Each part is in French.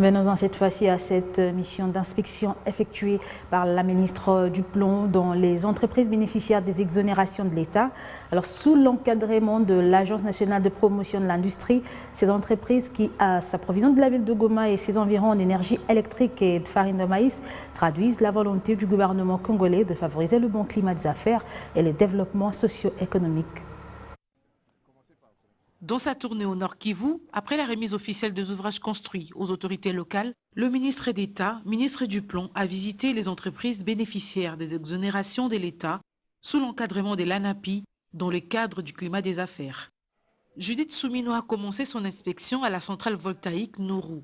Venons-en cette fois-ci à cette mission d'inspection effectuée par la ministre du Plan dans les entreprises bénéficiaires des exonérations de l'État. Alors, sous l'encadrement de l'Agence nationale de promotion de l'industrie, ces entreprises qui s'approvisionnent de la ville de Goma et ses environs en énergie électrique et de farine de maïs traduisent la volonté du gouvernement congolais de favoriser le bon climat des affaires et le développement socio-économique. Dans sa tournée au Nord Kivu, après la remise officielle des ouvrages construits aux autorités locales, le ministre d'État, ministre du Plan, a visité les entreprises bénéficiaires des exonérations de l'État sous l'encadrement de l'ANAPI dans le cadre du climat des affaires. Judith Soumino a commencé son inspection à la centrale voltaïque Nourou.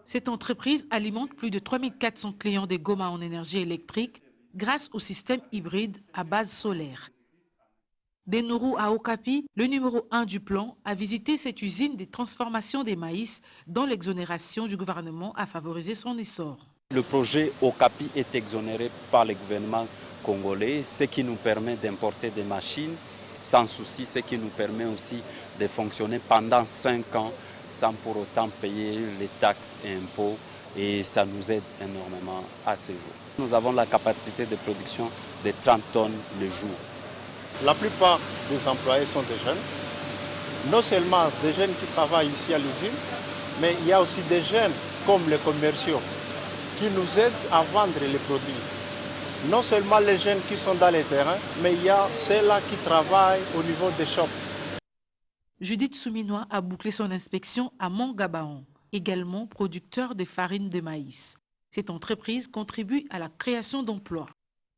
Cette entreprise alimente plus de 3400 clients de Goma en énergie électrique grâce au système hybride à base solaire. De Nourou à Okapi, le numéro 1 du plan a visité cette usine de transformation des maïs dont l'exonération du gouvernement a favorisé son essor. Le projet Okapi est exonéré par le gouvernement congolais, ce qui nous permet d'importer des machines sans souci, ce qui nous permet aussi de fonctionner pendant 5 ans sans pour autant payer les taxes et impôts, et ça nous aide énormément à ce jour. Nous avons la capacité de production de 30 tonnes le jour. La plupart des employés sont des jeunes, non seulement des jeunes qui travaillent ici à l'usine, mais il y a aussi des jeunes comme les commerciaux qui nous aident à vendre les produits. Non seulement les jeunes qui sont dans les terrains, mais il y a ceux-là qui travaillent au niveau des shops. Judith Souminois a bouclé son inspection à Mont-Gabaon, également producteur de farine de maïs. Cette entreprise contribue à la création d'emplois.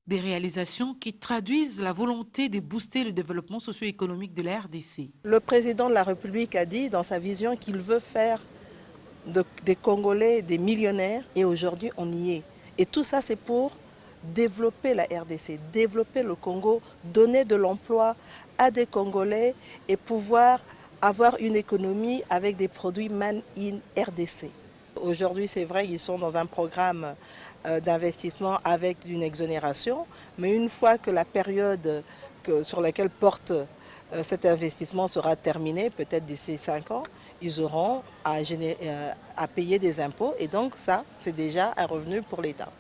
Des réalisations qui traduisent la volonté de booster le développement socio-économique de la RDC. Le président de la République a dit dans sa vision qu'il veut faire des Congolais des millionnaires, et aujourd'hui on y est. Et tout ça c'est pour développer la RDC, développer le Congo, donner de l'emploi à des Congolais et pouvoir avoir une économie avec des produits made in RDC. Aujourd'hui, c'est vrai, ils sont dans un programme d'investissement avec une exonération, mais une fois que la période sur laquelle porte cet investissement sera terminée, peut-être d'ici 5 ans, ils auront à payer des impôts, et donc ça, c'est déjà un revenu pour l'État.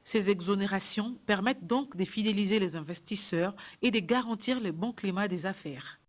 Ces exonérations permettent donc de fidéliser les investisseurs et de garantir le bon climat des affaires.